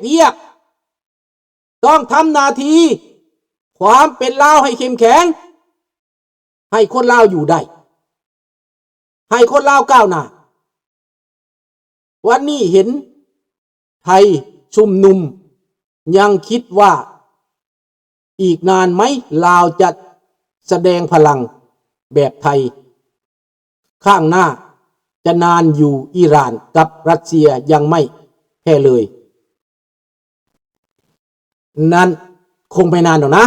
เวียกต้องทำหน้าที่ความเป็นลาวให้เข้มแข็งให้คนลาวอยู่ได้ให้คนลาวก้าวหน้าวันนี้เห็นไทยชุมนุมยังคิดว่าอีกนานไหมลาวจะแสดงพลังแบบไทยข้างหน้าจะนานอยู่อิหร่านกับรัสเซียยังไม่แพ้เลยนั้นคงไม่นานหรอกนะ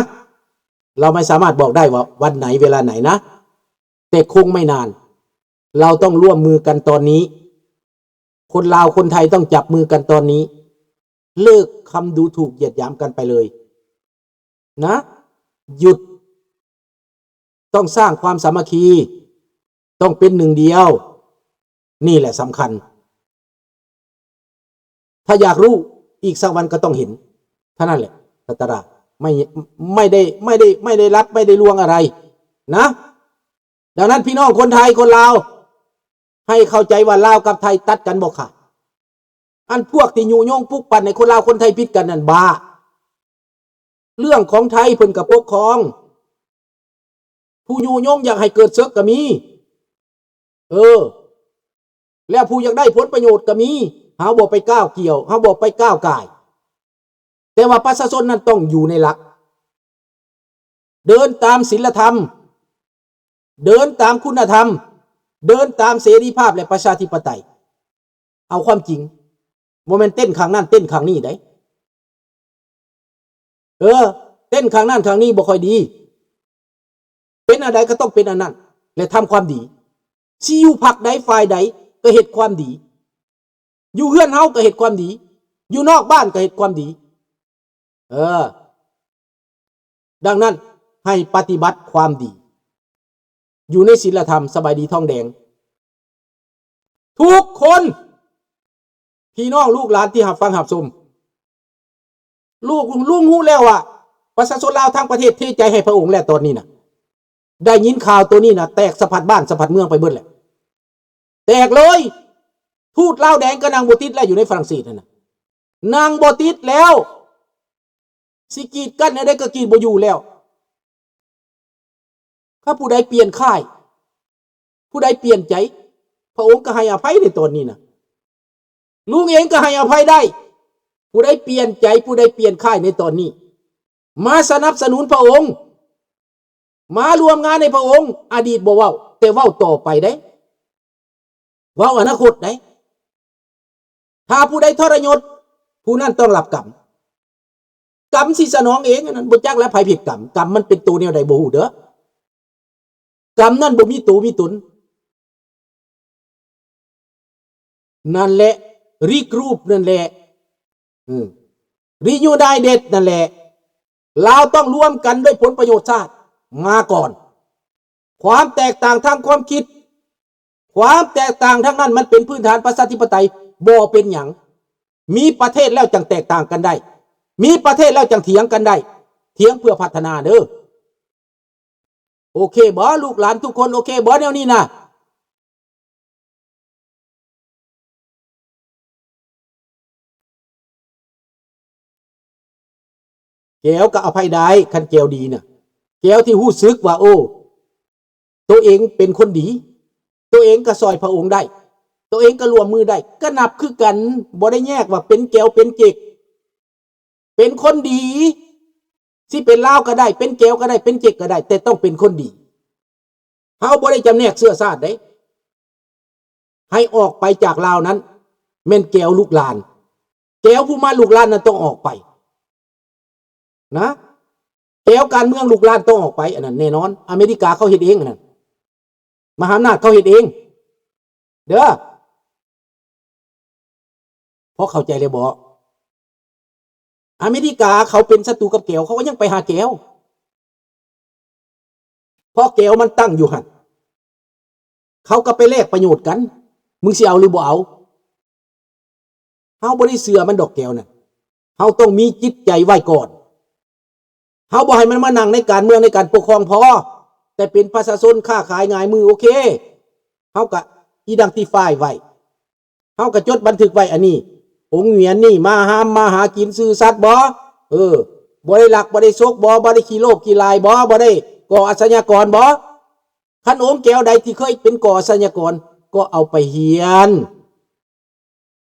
เราไม่สามารถบอกได้ว่าวันไหนเวลาไหนนะแต่คงไม่นานเราต้องร่วมมือกันตอนนี้คนลาวคนไทยต้องจับมือกันตอนนี้เลิกคำดูถูกเหยียดหยามกันไปเลยนะหยุดต้องสร้างความสามัคคีต้องเป็นหนึ่งเดียวนี่แหละสำคัญถ้าอยากรู้อีกสักวันก็ต้องเห็นเท่านั้นแหละรัตราไม่ได้รัดไม่ได้ลวงอะไรนะดังนั้นพี่น้องคนไทยคนลาวให้เข้าใจว่าลาวกับไทยตัดกันบ่ค่ะอันพวกที่ยุยงปลุกปั่นในคนลาวคนไทยผิดกันนั่นบ้าเรื่องของไทยเพิ่นกับปกครองผู้ยุยงอยากให้เกิดศึกก็มีแล้วผู้อยากได้ผลประโยชน์ก็มีเฮาบ่ไปก้าวเกี่ยวเฮาบ่ไปก้าวก่ายแต่ว่าประชาชนนั้นต้องอยู่ในหลักเดินตามศีลธรรมเดินตามคุณธรรมเดินตามเสรีภาพและประชาธิปไตยเอาความจริงบ่แม่นเต้นข้างนั้นเต้นข้างนี้ได้เต้นข้างนั้นข้างนี้บ่ค่อยดีเป็นอะไรก็ต้องเป็นอันนั้นและทำความดีสิอยู่พรรคใดฝ่ายใดก็เฮ็ดความดีอยู่เฮือนเฮาก็เฮ็ดความดีอยู่นอกบ้านก็เฮ็ดความดีดังนั้นให้ปฏิบัติความดีอยู่ในศีลธรรมสบายดีทองแดงทุกคนพี่น้องลูกหลานที่หับฟังหับชมลูกลุงฮู้แล้วว่าประชาชนลาวทั้งประเทศเทใจให้พระองค์แล้วตอนนี้น่ะได้ยินข่าวตัวนี้น่ะแตกสะพัดบ้านสะพัดเมืองไปเบิดแหละแตกเลยทูตลาวแดงก็นางบ่ติดแล้วอยู่ในฝรั่งเศสนั่นน่ะนางบ่ติดแล้วสิกีดกันได้ก็กีดบ่อยู่แล้วถ้าผู้ใดเปลี่ยนค่ายผู้ใดเปลี่ยนใจพระองค์ก็ให้อภัยในตอนนี้นะลุงเองก็ให้อภัยได้ผู้ใดเปลี่ยนใจผู้ใดเปลี่ยนค่ายในตอนนี้มาสนับสนุนพระองค์มารวมงานในพระองค์อดีตบ่เว้าแต่เว้าต่อไปได้เว้าอนาคตได้ถ้าผู้ใดทรยศผู้นั้นต้องรับกรรมกรรมสิสนองเองนั้นบ่จักและไผผิดกรรมมันเป็นตัวแนวใดบ่ฮู้เด้อกรรมนั่นบ่มีตัวมีตนนั่นแหละรีกรูปนั่นแหละรียูไดเด็ดนั่นแหละเราต้องร่วมกันด้วยผลประโยชน์ชาติมาก่อนความแตกต่างทางความคิดความแตกต่างทั้งนั้นมันเป็นพื้นฐานประชาธิปไตยบ่เป็นหยังมีประเทศแล้วจังแตกต่างกันได้มีประเทศแล้วจังเถียงกันได้เถียงเพื่อพัฒนาเด้อโอเคบ่ลูกหลานทุกคนโอเคบ่แนวนี้นะแก้วก็อภัยได้คันแก้วดีน่ะแก้วที่ฮู้สึกว่าโอ้ตัวเองเป็นคนดีตัวเองก็ซอยพระองค์ได้ตัวเองก็รวมมือได้ก็นับคือกันบ่ได้แยกว่าเป็นแก้วเป็นเจกเป็นคนดีสิเป็นลาวก็ได้เป็นแก้วก็ได้เป็นเจกก็ได้แต่ต้องเป็นคนดีเฮาบ่ได้จำแนกเชื้อชาติได้ให้ออกไปจากลาวนั้นแม่นแก้วลูกหลานแก้วผู้มาลูกหลานนั้นต้องออกไปนะแก้วการเมืองลูกหลานต้องออกไปอันนั้นแน่นอนอเมริกาเขาเฮ็ดเองอันนั้นมหาอำนาจเขาเฮ็ดเองเด้อเพราะเข้าใจเลยบ่อเมริกาเขาเป็นศัตรูกับแก้วเขาก็ยังไปหาแก้วเพราะแก้วมันตั้งอยู่หั่นเขาก็ไปแลกประโยชน์กันมึงสิเอาหรือบ่เอาเฮาบ่ได้เชื่อมันดอกแก้วน่ะเฮาต้องมีจิตใจไว้ก่อนเฮาบ่ให้มันมานั่งในการเมืองในการปกครองพอแต่เป็นประชาชนค้าขายง่ายมือโอเคเฮาก็identifyไว้เฮาก็จดบันทึกไว้อันนี้โ องค์เหวียนนี่มาห้ามมาหากินซื่อสัตย์บ่บ่ได้ลักบ่ได้ซกบ่ได้ขี้โลภขี้ลายบ่ได้ก่ออาชญากรบ่คันองค์แก้วใดที่เคยเป็นก่ออาชญากรก็เอาไปเฮียน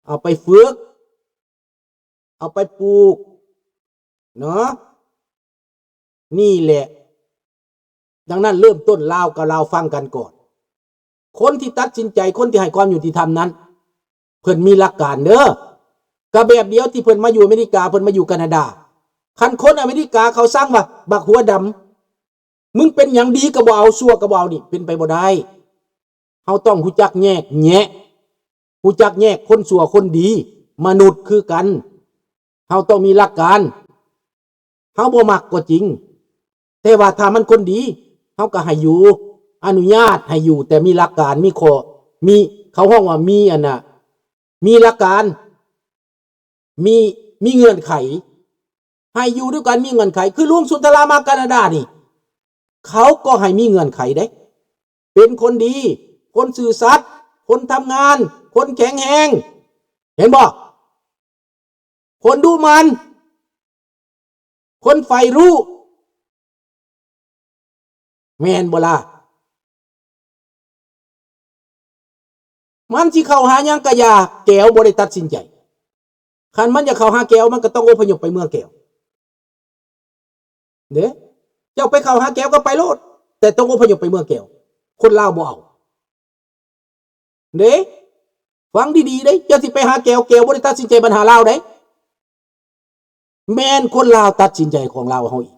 เอาไปฝึกเอาไปปลูกเนาะนี่แหละดังนั้นเริ่มต้นลาวกับลาวฟังกันก่อนคนที่ตัดสินใจคนที่ให้ความยุติธรรมนั้นเพิ่นมีหลักการเด้อก็แบบเดียวที่เพิ่นมาอยู่อเมริกาเพิ่นมาอยู่แคนาดาคันคนอเมริกาเขาสร้างว่าบักหัวดำมึงเป็นอย่างดีก็บ่เอาชั่วก็บ่เอานี่เป็นไปบ่ได้เฮาต้องรู้จักแยกแยะรู้จักแยกคนชั่วคนดีมนุษย์คือกันเฮาต้องมีหลักการเฮาบ่มักก็จริงแต่ว่าถ้ามันคนดีเฮาก็ให้อยู่อนุญาตให้อยู่แต่มีหลักการมีข้อมีเขาห้องว่ามีอันน่ะมีหลักการมีเงื่อนไขให้อยู่ด้วยกันมีเงื่อนไขคือลุงสุนทรามาแคนาดานี่เขาก็ให้มีเงื่อนไขเด้เป็นคนดีคนซื่อสัตย์คนทำงานคนแข็งแรงเห็นบ่คนดูมันคนใฝ่รู้แม่นบ่ล่ะมันสิเข้าหาหยังก็อย่าแก้วบ่ได้ตัดสินใจคันมันจะเข้าหาแก้วมันก็ต้องอพยพไปเมืองแก้วเด้เจ้าไปเข้าหาแก้วก็ไปโลดแต่ต้องอพยพไปเมืองแก้วคนลาวบ่เอาเด้ฟังดีๆเด้เจ้าสิไปหาแก้วบ่ได้ตัดสินใจปัญหาลาวเด้แม่นคนลาวตัดสินใจของลาวเฮาอีก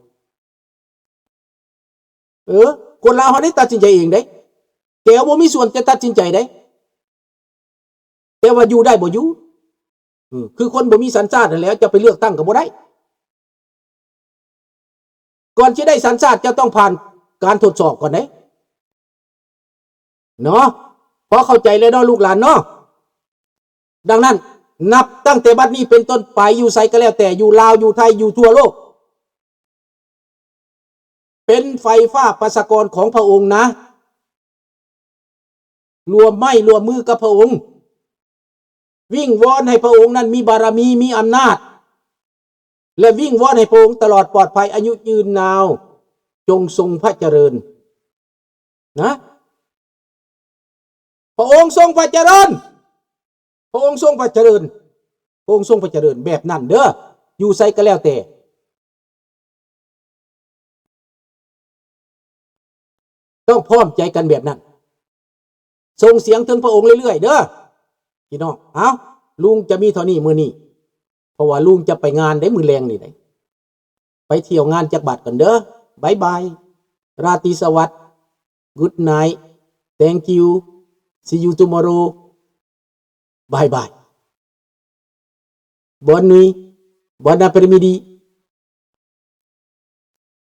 คนลาวเฮาได้ตัดสินใจเองเด้แก้วบ่มีส่วนจะตัดสินใจเด้แต่ว่าอยู่ได้บ่อยู่คือคนบ่มีสัญชาตินั่นแหละจะไปเลือกตั้งก็บ่ได้ก่อนจะได้สัญชาติจะต้องผ่านการทดสอบก่อนเด้เนาะพอเข้าใจแล้วเนาะลูกหลานเนาะดังนั้นนับตั้งแต่บัดนี้เป็นต้นไปอยู่ไสก็แล้วแต่อยู่ลาวอยู่ไทยอยู่ทั่วโลกเป็นไฟฟ้าประชากรของพระองค์นะรวมไม้รวมมือกับพระองค์วิ่งวอนให้พระองค์นั้นมีบารมีมีอำนาจและวิ่งวอนให้พระองค์ตลอดปลอดภัยอายุยืนนาวจงทรงพระเจริญนะพระองค์ทรงพระเจริญพระองค์ทรงพระเจริญพระองค์ทรงพระเจริญแบบนั้นเด้ออยู่ไสก็แล้วแต่ต้องพร้อมใจกันแบบนั้นส่งเสียงถึงพระองค์เรื่อยๆเด้อพี่น้องเอาลุงจะมีเท่านี้มื้อนี้เพราะว่าลุงจะไปงานได้มื้อแลงนี่ได้ไปเที่ยวงานจักบาทกันเด้อบายบายราตรีสวัสดิ์ good night thank you see you tomorrow bye bye bonne nuit bon après-midi